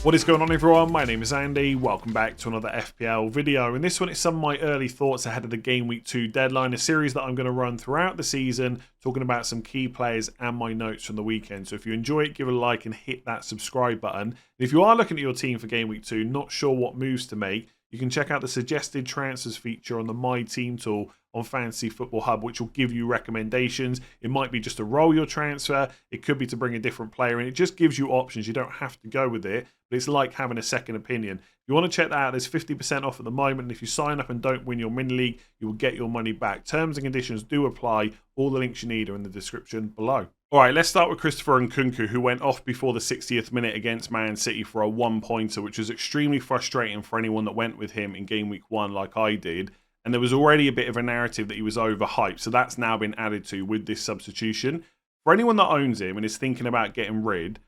What is going on, everyone? My name is Andy. Welcome back to another FPL video. And this one is some of my early thoughts ahead of the Game Week 2 deadline, a series that I'm going to run throughout the season, talking about some key players and my notes from the weekend. So if you enjoy it, give it a like and hit that subscribe button. And if you are looking at your team for Game Week 2, not sure what moves to make, you can check out the suggested transfers feature on the My Team tool on Fantasy Football Hub, which will give you recommendations. It might be just to roll your transfer. It could be to bring a different player in. It just gives you options. You don't have to go with it, but it's like having a second opinion. If you want to check that out, there's 50% off at the moment. And if you sign up and don't win your mini league, you will get your money back. Terms and conditions do apply. All the links you need are in the description below. All right, let's start with Christopher Nkunku, who went off before the 60th minute against Man City for a one-pointer, which was extremely frustrating for anyone that went with him in Game Week 1 like I did. And there was already a bit of a narrative that he was overhyped, so that's now been added to with this substitution. For anyone that owns him and is thinking about getting rid,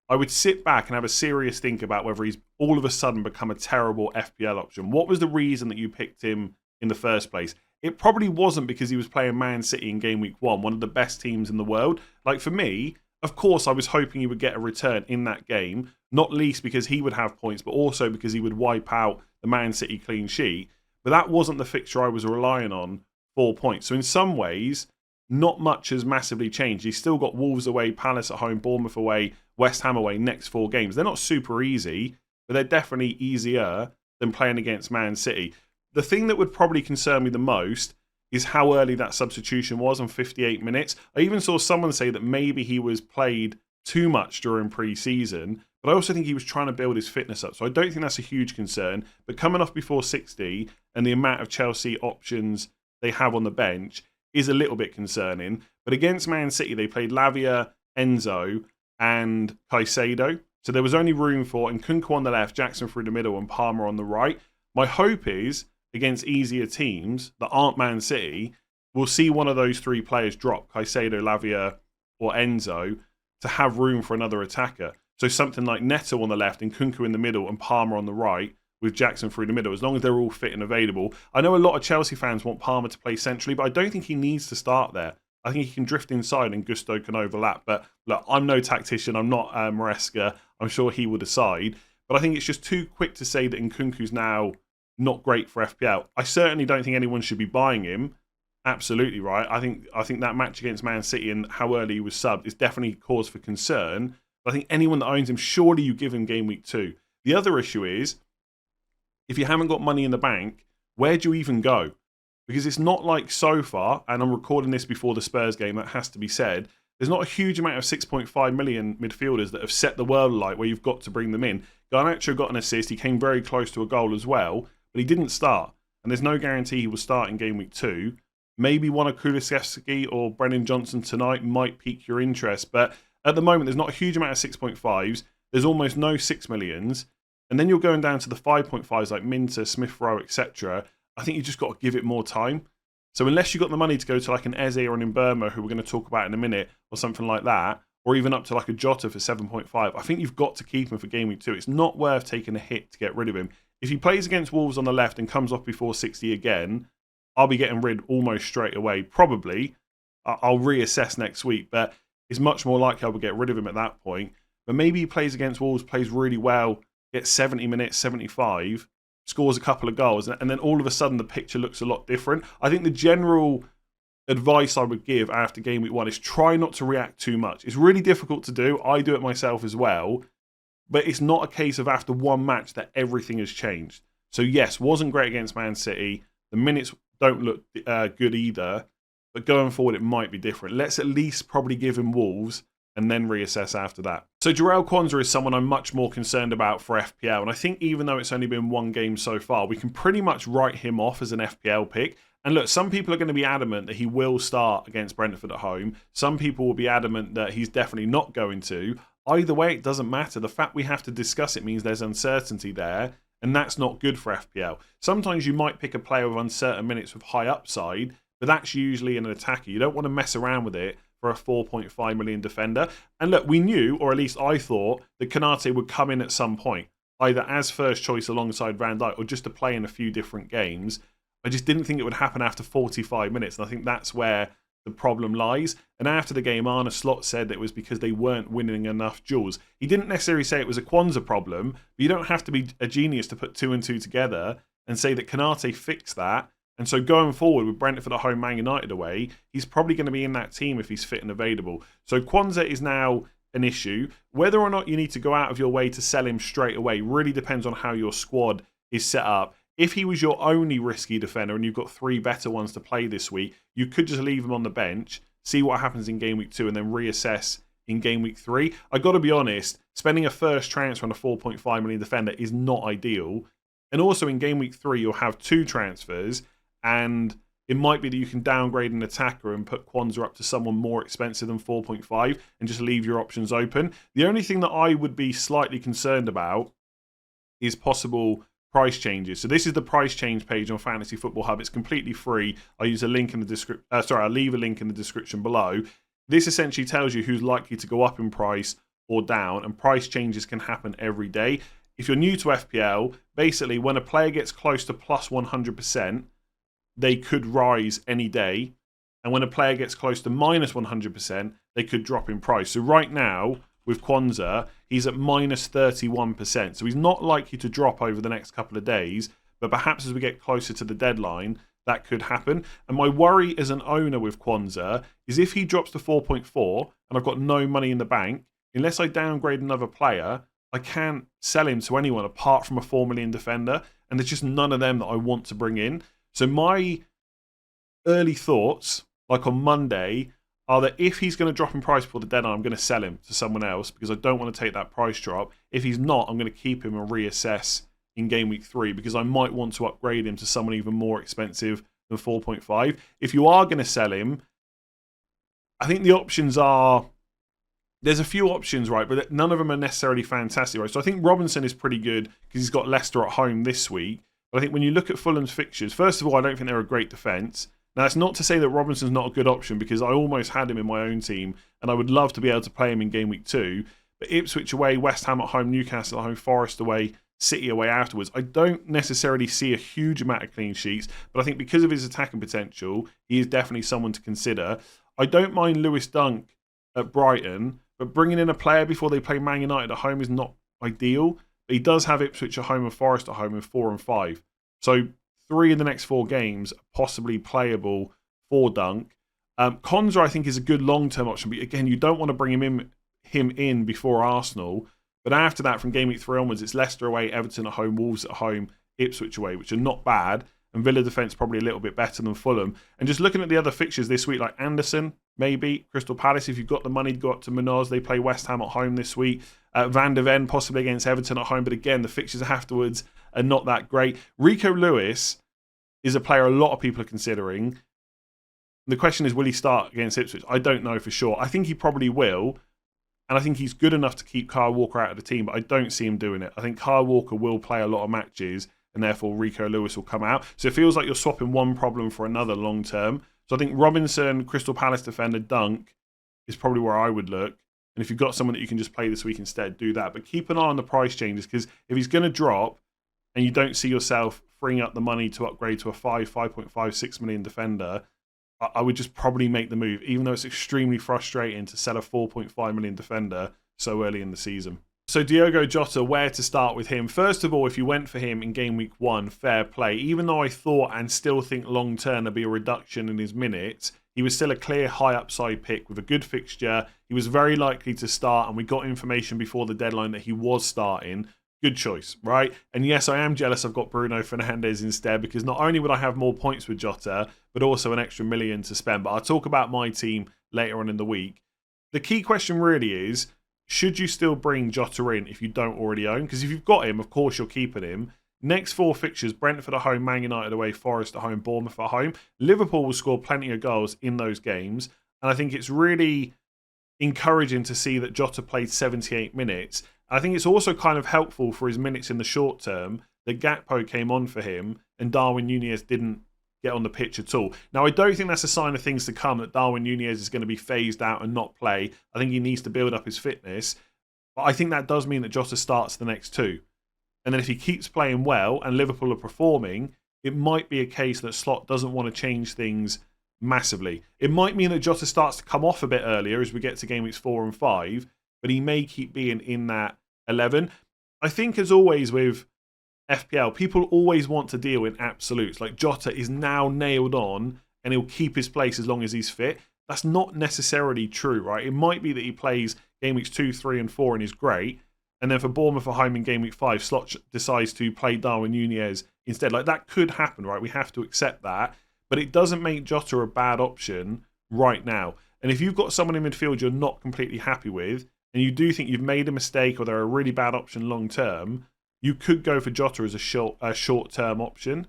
I would sit back and have a serious think about whether he's all of a sudden become a terrible FPL option. What was the reason that you picked him in the first place? It probably wasn't because he was playing Man City in Game Week 1, one of the best teams in the world. Like for me, of course, I was hoping he would get a return in that game, not least because he would have points, but also because he would wipe out the Man City clean sheet. But that wasn't the fixture I was relying on for points. So in some ways, not much has massively changed. He's still got Wolves away, Palace at home, Bournemouth away, West Ham away, next 4 games. They're not super easy, but they're definitely easier than playing against Man City. The thing that would probably concern me the most is how early that substitution was on 58 minutes. I even saw someone say that maybe he was played too much during pre-season, but I also think he was trying to build his fitness up. So I don't think that's a huge concern. But coming off before 60 and the amount of Chelsea options they have on the bench is a little bit concerning. But against Man City, they played Lavia, Enzo, and Caicedo. So there was only room for Nkunku on the left, Jackson through the middle, and Palmer on the right. My hope is, against easier teams that aren't Man City, we'll see one of those 3 players drop, Caicedo, Lavia, or Enzo, to have room for another attacker. So something like Neto on the left, Nkunku in the middle, and Palmer on the right, with Jackson through the middle, as long as they're all fit and available. I know a lot of Chelsea fans want Palmer to play centrally, but I don't think he needs to start there. I think he can drift inside and Gusto can overlap. But look, I'm no tactician. I'm not Maresca. I'm sure he will decide. But I think it's just too quick to say that Nkunku's now not great for FPL. I certainly don't think anyone should be buying him. Absolutely right. I think that match against Man City and how early he was subbed is definitely cause for concern. But I think anyone that owns him, surely you give him Game Week 2. The other issue is, if you haven't got money in the bank, where do you even go? Because it's not like so far, and I'm recording this before the Spurs game, that has to be said, there's not a huge amount of 6.5 million midfielders that have set the world alight where you've got to bring them in. Garnacho got an assist. He came very close to a goal as well, but he didn't start. And there's no guarantee he will start in Game Week 2. Maybe one of Kulusevski or Brennan Johnson tonight might pique your interest, but at the moment, there's not a huge amount of 6.5s. There's almost no 6 millions. And then you're going down to the 5.5s like Minter, Smith Rowe, etc. I think you just got to give it more time. So unless you've got the money to go to like an Eze or an Mbeumo, who we're going to talk about in a minute, or something like that, or even up to like a Jota for 7.5, I think you've got to keep him for Game Week 2. It's not worth taking a hit to get rid of him. If he plays against Wolves on the left and comes off before 60 again, I'll be getting rid almost straight away. Probably. I'll reassess next week, but it's much more likely I will get rid of him at that point. But maybe he plays against Wolves, plays really well, gets 70 minutes, 75, scores a couple of goals, and then all of a sudden the picture looks a lot different. I think the general advice I would give after Game Week 1 is try not to react too much. It's really difficult to do. I do it myself as well. But it's not a case of after one match that everything has changed. So yes, wasn't great against Man City. The minutes don't look good either. But going forward, it might be different. Let's at least probably give him Wolves and then reassess after that. So Quansah is someone I'm much more concerned about for FPL. And I think even though it's only been 1 game so far, we can pretty much write him off as an FPL pick. And look, some people are going to be adamant that he will start against Brentford at home. Some people will be adamant that he's definitely not going to. Either way, it doesn't matter. The fact we have to discuss it means there's uncertainty there, and that's not good for FPL. Sometimes you might pick a player with uncertain minutes with high upside, but that's usually an attacker. You don't want to mess around with it for a 4.5 million defender. And look, we knew, or at least I thought, that Konate would come in at some point, either as first choice alongside Van Dijk or just to play in a few different games. I just didn't think it would happen after 45 minutes. And I think that's where the problem lies. And after the game, Arne Slot said that it was because they weren't winning enough duels. He didn't necessarily say it was a Quansah problem, but you don't have to be a genius to put 2 and 2 together and say that Konate fixed that. And so going forward with Brentford at home, Man United away, he's probably going to be in that team if he's fit and available. So Quansah is now an issue. Whether or not you need to go out of your way to sell him straight away really depends on how your squad is set up. If he was your only risky defender and you've got 3 better ones to play this week, you could just leave him on the bench, see what happens in game week 2 and then reassess in game week 3. I got to be honest, spending a first transfer on a 4.5 million defender is not ideal. And also in game week 3, you'll have 2 transfers and it might be that you can downgrade an attacker and put Quansah up to someone more expensive than 4.5 and just leave your options open. The only thing that I would be slightly concerned about is possible price changes. So this is the price change page on Fantasy Football Hub. It's completely free. I'll use a link in the description. I'll leave a link in the description below. This essentially tells you who's likely to go up in price or down, and price changes can happen every day. If you're new to FPL, basically when a player gets close to plus 100%, they could rise any day. And when a player gets close to minus 100%, they could drop in price. So right now, with Quansah, he's at minus 31%. So he's not likely to drop over the next couple of days, but perhaps as we get closer to the deadline, that could happen. And my worry as an owner with Quansah is if he drops to 4.4 and I've got no money in the bank, unless I downgrade another player, I can't sell him to anyone apart from a 4 million defender. And there's just none of them that I want to bring in. So my early thoughts, like on Monday, are that if he's going to drop in price before the deadline, I'm going to sell him to someone else because I don't want to take that price drop. If he's not, I'm going to keep him and reassess in game week 3 because I might want to upgrade him to someone even more expensive than 4.5. If you are going to sell him, I think the options are... There's a few options, right, but none of them are necessarily fantastic, right? So I think Robinson is pretty good because he's got Leicester at home this week. But I think when you look at Fulham's fixtures, first of all, I don't think they're a great defence. Now, that's not to say that Robinson's not a good option because I almost had him in my own team and I would love to be able to play him in game week 2. But Ipswich away, West Ham at home, Newcastle at home, Forest away, City away afterwards. I don't necessarily see a huge amount of clean sheets, but I think because of his attacking potential, he is definitely someone to consider. I don't mind Lewis Dunk at Brighton, but bringing in a player before they play Man United at home is not ideal. But he does have Ipswich at home and Forest at home in 4 and 5. So 3 in the next 4 games are possibly playable for Dunk. Quansah, I think, is a good long-term option. But again, you don't want to bring him in before Arsenal. But after that, from game week 3 onwards, it's Leicester away, Everton at home, Wolves at home, Ipswich away, which are not bad. And Villa defence probably a little bit better than Fulham. And just looking at the other fixtures this week, like Anderson, maybe, Crystal Palace, if you've got the money to go up to Munoz, they play West Ham at home this week. Van der Ven possibly against Everton at home, but again, the fixtures afterwards are not that great. Rico Lewis is a player a lot of people are considering. The question is, will he start against Ipswich? I don't know for sure. I think he probably will, and I think he's good enough to keep Kyle Walker out of the team, but I don't see him doing it. I think Kyle Walker will play a lot of matches, and therefore Rico Lewis will come out. So it feels like you're swapping one problem for another long term. So I think Robinson, Crystal Palace defender, Dunk is probably where I would look. And if you've got someone that you can just play this week instead, do that. But keep an eye on the price changes because if he's going to drop and you don't see yourself freeing up the money to upgrade to a 5.5, 6 million defender, I would just probably make the move, even though it's extremely frustrating to sell a 4.5 million defender so early in the season. So Diogo Jota, where to start with him? First of all, if you went for him in game week 1, fair play. Even though I thought and still think long term there'd be a reduction in his minutes, he was still a clear high upside pick with a good fixture. He was very likely to start, and we got information before the deadline that he was starting. Good choice, right? And yes, I am jealous I've got Bruno Fernandes instead because not only would I have more points with Jota, but also an extra million to spend. But I'll talk about my team later on in the week. The key question really is, should you still bring Jota in if you don't already own? Because if you've got him, of course you're keeping him. Next 4 fixtures, Brentford at home, Man United away, Forest at home, Bournemouth at home. Liverpool will score plenty of goals in those games. And I think it's really encouraging to see that Jota played 78 minutes. I think it's also kind of helpful for his minutes in the short term that Gakpo came on for him and Darwin Núñez didn't get on the pitch at all. Now, I don't think that's a sign of things to come that Darwin Núñez is going to be phased out and not play. I think he needs to build up his fitness. But I think that does mean that Jota starts the next 2. And then if he keeps playing well and Liverpool are performing, it might be a case that Slot doesn't want to change things massively. It might mean that Jota starts to come off a bit earlier as we get to game weeks 4 and 5, but he may keep being in that 11. I think, as always with FPL, people always want to deal in absolutes. Like, Jota is now nailed on and he'll keep his place as long as he's fit. That's not necessarily true, right? It might be that he plays game weeks 2, 3 and 4 and is great, and then for Bournemouth at home in game week 5, Slot decides to play Darwin Núñez instead. Like, that could happen, right? We have to accept that. But it doesn't make Jota a bad option right now. And if you've got someone in midfield you're not completely happy with, and you do think you've made a mistake or they're a really bad option long term, you could go for Jota as a short-term option.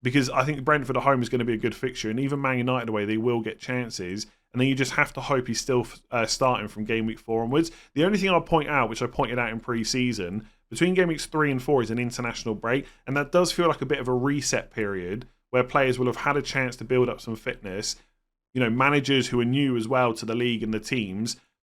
Because I think Brentford at home is going to be a good fixture, and even Man United away, they will get chances. And then you just have to hope he's still starting from game week 4 onwards. The only thing I'll point out, which I pointed out in pre-season, between game weeks 3 and 4 is an international break, and that does feel like a bit of a reset period where players will have had a chance to build up some fitness. You know, managers who are new as well to the league and the teams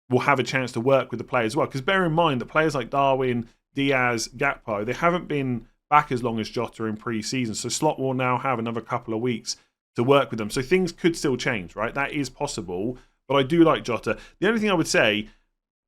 will have a chance to work with the players as well. Because bear in mind that players like Darwin, Diaz, Gakpo, they haven't been back as long as Jota in pre-season. So Slot will now have another couple of weeks to work with them. So things could still change, right? That is possible. But I do like Jota. The only thing I would say,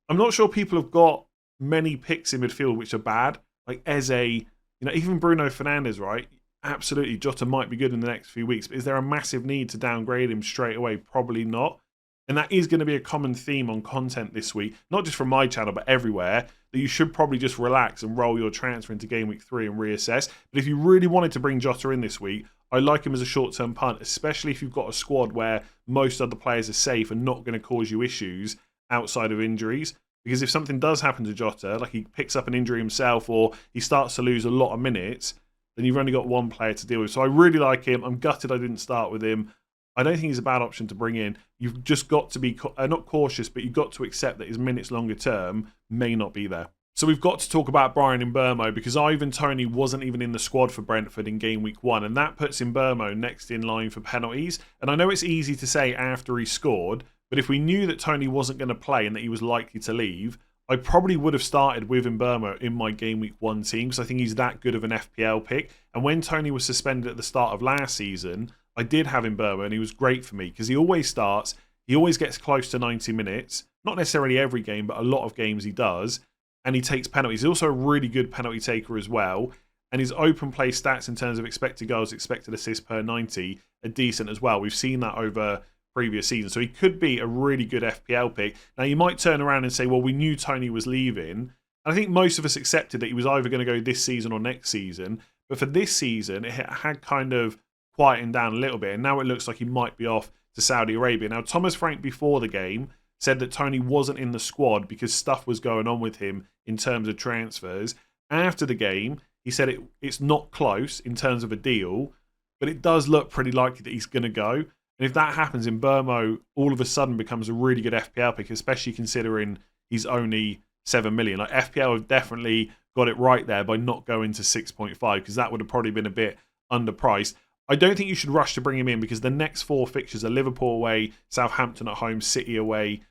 I'm not sure people have got many picks in midfield which are bad. Like Eze, even Bruno Fernandes, right? Absolutely, Jota might be good in the next few weeks. But is there a massive need to downgrade him straight away? Probably not. And that is going to be a common theme on content this week, not just from my channel, but everywhere, that you should probably just relax and roll your transfer into game week 3 and reassess. But if you really wanted to bring Jota in this week, I like him as a short-term punt, especially if you've got a squad where most other players are safe and not going to cause you issues outside of injuries. Because if something does happen to Jota, like he picks up an injury himself or he starts to lose a lot of minutes, then you've only got one player to deal with. So I really like him. I'm gutted I didn't start with him. I don't think he's a bad option to bring in. You've just got to be, not cautious, but you've got to accept that his minutes longer term may not be there. So we've got to talk about Bryan Mbeumo, because Ivan Toney wasn't even in the squad for Brentford in game week 1, and that puts Mbeumo next in line for penalties. And I know it's easy to say after he scored, but if we knew that Toney wasn't going to play and that he was likely to leave, I probably would have started with Mbeumo in my game week 1 team, because I think he's that good of an FPL pick. And when Toney was suspended at the start of last season, I did have Mbeumo, and he was great for me because he always starts, he always gets close to 90 minutes, not necessarily every game, but a lot of games he does, and he takes penalties. He's also a really good penalty taker as well, and his open play stats in terms of expected goals, expected assists per 90 are decent as well. We've seen that over previous seasons, so he could be a really good FPL pick. Now, you might turn around and say, well, we knew Toney was leaving, and I think most of us accepted that he was either going to go this season or next season, but for this season, it had kind of quieting down a little bit, and now it looks like he might be off to Saudi Arabia. Now, Thomas Frank before the game said that Toney wasn't in the squad because stuff was going on with him in terms of transfers. After the game, he said it's not close in terms of a deal, but it does look pretty likely that he's going to go. And if that happens, Mbeumo all of a sudden becomes a really good FPL pick, especially considering he's only 7 million. Like, FPL have definitely got it right there by not going to 6.5, because that would have probably been a bit underpriced. I don't think you should rush to bring him in, because the next 4 fixtures are Liverpool away, Southampton at home, City away,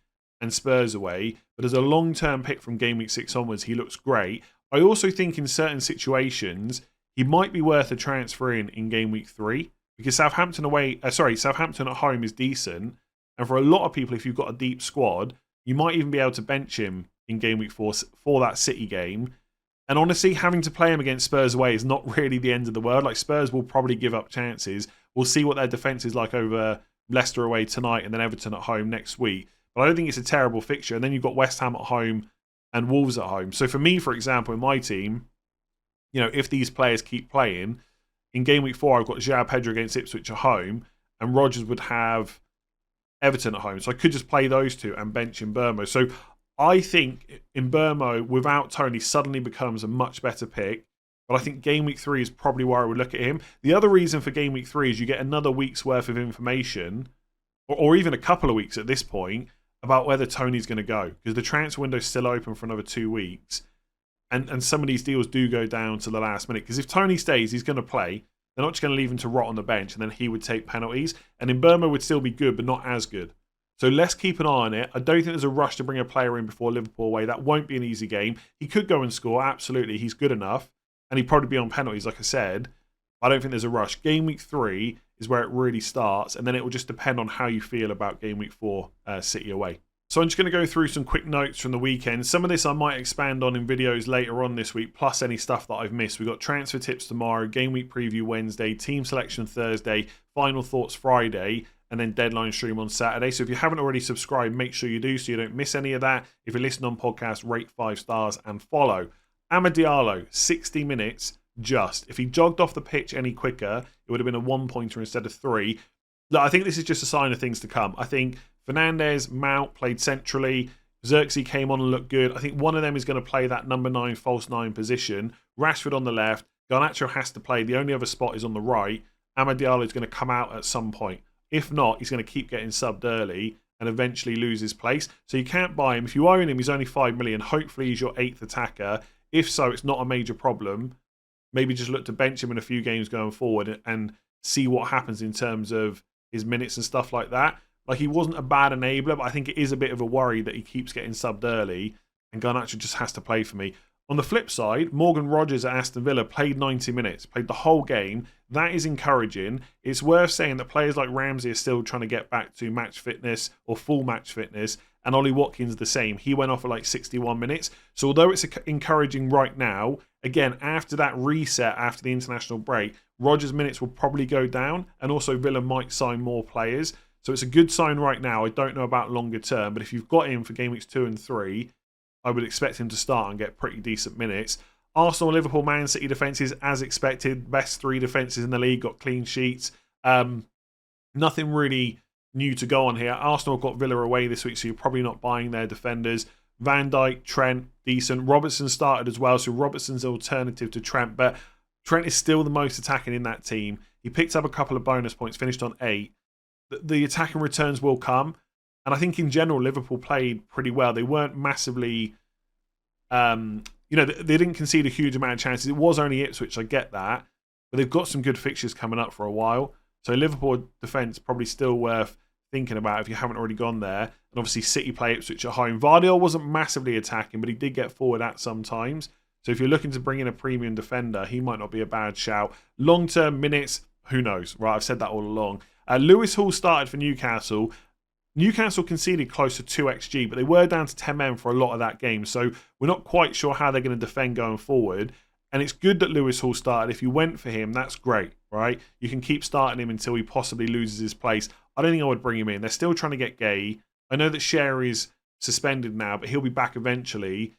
and Spurs away. But as a long-term pick from game week 6 onwards, he looks great. I also think in certain situations, he might be worth a transfer in game week 3, because Southampton at home is decent. And for a lot of people, if you've got a deep squad, you might even be able to bench him in game week 4 for that City game. And honestly, having to play him against Spurs away is not really the end of the world. Like, Spurs will probably give up chances. We'll see what their defence is like over Leicester away tonight and then Everton at home next week. But I don't think it's a terrible fixture. And then you've got West Ham at home and Wolves at home. So for me, for example, in my team, if these players keep playing, in game week 4, I've got João Pedro against Ipswich at home, and Rodgers would have Everton at home. So I could just play those two and bench Mbeumo. So I think Mbeumo without Toney suddenly becomes a much better pick. But I think game week 3 is probably where I would look at him. The other reason for game week 3 is you get another week's worth of information, or even a couple of weeks at this point, about whether Toney's going to go. Because the transfer window is still open for another 2 weeks. And some of these deals do go down to the last minute. Because if Toney stays, he's going to play. They're not just going to leave him to rot on the bench, and then he would take penalties. And Mbeumo would still be good, but not as good. So let's keep an eye on it. I don't think there's a rush to bring a player in before Liverpool away. That won't be an easy game. He could go and score, absolutely. He's good enough. And he'd probably be on penalties, like I said. I don't think there's a rush. Game week 3 is where it really starts, and then it will just depend on how you feel about game week 4 City away. So I'm just going to go through some quick notes from the weekend. Some of this I might expand on in videos later on this week, plus any stuff that I've missed. We've got transfer tips tomorrow, game week preview Wednesday, team selection Thursday, final thoughts Friday, and then deadline stream on Saturday. So if you haven't already subscribed, make sure you do so you don't miss any of that. If you're listening on podcast, rate 5 stars and follow. Amad Diallo, 60 minutes just. If he jogged off the pitch any quicker, it would have been a 1-pointer instead of 3. Look, I think this is just a sign of things to come. I think Fernandes, Mount played centrally. Xerxes came on and looked good. I think one of them is going to play that number 9, false 9 position. Rashford on the left. Garnacho has to play. The only other spot is on the right. Amad Diallo is going to come out at some point. If not, he's going to keep getting subbed early and eventually lose his place. So you can't buy him. If you own him, he's only 5 million. Hopefully he's your 8th attacker. If so, it's not a major problem. Maybe just look to bench him in a few games going forward and see what happens in terms of his minutes and stuff like that. Like, he wasn't a bad enabler, but I think it is a bit of a worry that he keeps getting subbed early and Garnacho just has to play for me. On the flip side, Morgan Rogers at Aston Villa played 90 minutes, played the whole game. That is encouraging. It's worth saying that players like Ramsey are still trying to get back to match fitness or full match fitness, and Ollie Watkins the same. He went off at like 61 minutes. So although it's encouraging right now, again, after that reset, after the international break, Rogers' minutes will probably go down, and also Villa might sign more players. So it's a good sign right now. I don't know about longer term, but if you've got him for game weeks 2 and 3, I would expect him to start and get pretty decent minutes. Arsenal, Liverpool, Man City defences, as expected. Best 3 defences in the league, got clean sheets. Nothing really new to go on here. Arsenal got Villa away this week, so you're probably not buying their defenders. Van Dijk, Trent, decent. Robertson started as well, so Robertson's an alternative to Trent, but Trent is still the most attacking in that team. He picked up a couple of bonus points, finished on 8. The attacking returns will come. And I think in general, Liverpool played pretty well. They weren't massively, they didn't concede a huge amount of chances. It was only Ipswich, I get that. But they've got some good fixtures coming up for a while. So Liverpool defence probably still worth thinking about if you haven't already gone there. And obviously City play Ipswich at home. Vardiol wasn't massively attacking, but he did get forward at some times. So if you're looking to bring in a premium defender, he might not be a bad shout. Long-term minutes, who knows? Right, I've said that all along. Lewis Hall started for Newcastle. Newcastle conceded close to 2xG, but they were down to 10 men for a lot of that game. So we're not quite sure how they're going to defend going forward. And it's good that Lewis Hall started. If you went for him, that's great, right? You can keep starting him until he possibly loses his place. I don't think I would bring him in. They're still trying to get Gay. I know that Cher is suspended now, but he'll be back eventually.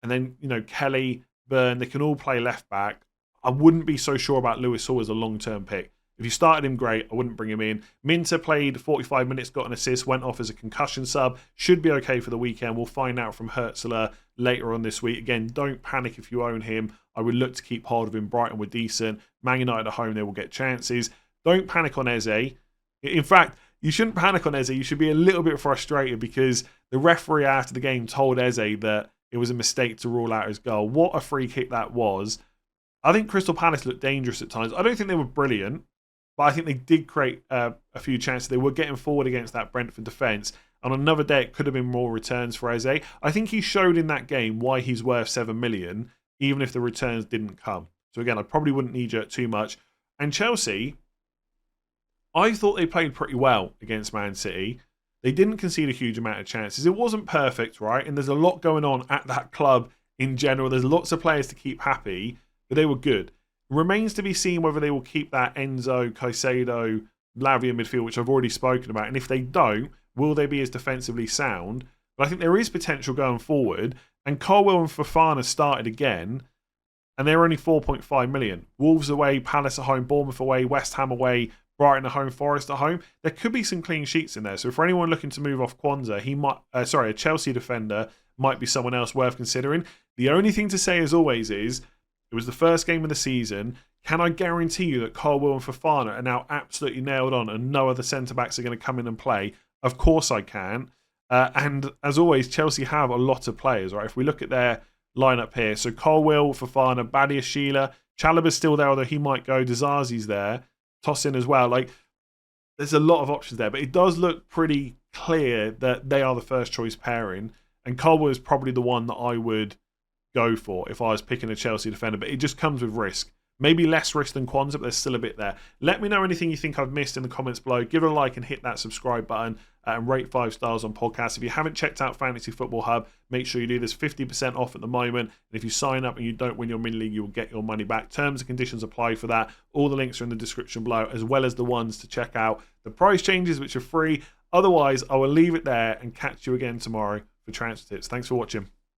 And then, Kelly, Byrne, they can all play left back. I wouldn't be so sure about Lewis Hall as a long-term pick. If you started him, great. I wouldn't bring him in. Minter played 45 minutes, got an assist, went off as a concussion sub. Should be okay for the weekend. We'll find out from Hertzler later on this week. Again, don't panic if you own him. I would look to keep hold of him. Brighton were decent. Man United at home, they will get chances. Don't panic on Eze. In fact, you shouldn't panic on Eze. You should be a little bit frustrated because the referee after the game told Eze that it was a mistake to rule out his goal. What a free kick that was. I think Crystal Palace looked dangerous at times. I don't think they were brilliant. But I think they did create a few chances. They were getting forward against that Brentford defence. On another day, it could have been more returns for Eze. I think he showed in that game why he's worth 7 million, even if the returns didn't come. So again, I probably wouldn't knee-jerk too much. And Chelsea, I thought they played pretty well against Man City. They didn't concede a huge amount of chances. It wasn't perfect, right? And there's a lot going on at that club in general. There's lots of players to keep happy, but they were good. Remains to be seen whether they will keep that Enzo, Caicedo, Lavia midfield, which I've already spoken about. And if they don't, will they be as defensively sound? But I think there is potential going forward. And Colwell and Fofana started again, and they're only 4.5 million. Wolves away, Palace at home, Bournemouth away, West Ham away, Brighton at home, Forest at home. There could be some clean sheets in there. So for anyone looking to move off Quansah, a Chelsea defender might be someone else worth considering. The only thing to say, as always, is it was the first game of the season. Can I guarantee you that Colwell and Fofana are now absolutely nailed on and no other centre-backs are going to come in and play? Of course I can. And as always, Chelsea have a lot of players, right? If we look at their lineup here, so Colwell, Fofana, Badia, Sheila, Chalobah's still there, although he might go. Dizazi's there. Tosin as well. There's a lot of options there, but it does look pretty clear that they are the first choice pairing. And Colwell is probably the one that I would go for if I was picking a Chelsea defender, but it just comes with risk. Maybe less risk than Quansah, but there's still a bit there. Let me know anything you think I've missed in the comments below. Give it a like and hit that subscribe button and rate 5 stars on podcasts. If you haven't checked out Fantasy Football Hub, make sure you do. There's 50% off at the moment. And if you sign up and you don't win your mini league, you will get your money back. Terms and conditions apply for that. All the links are in the description below, as well as the ones to check out the price changes, which are free. Otherwise, I will leave it there and catch you again tomorrow for transfer tips. Thanks for watching.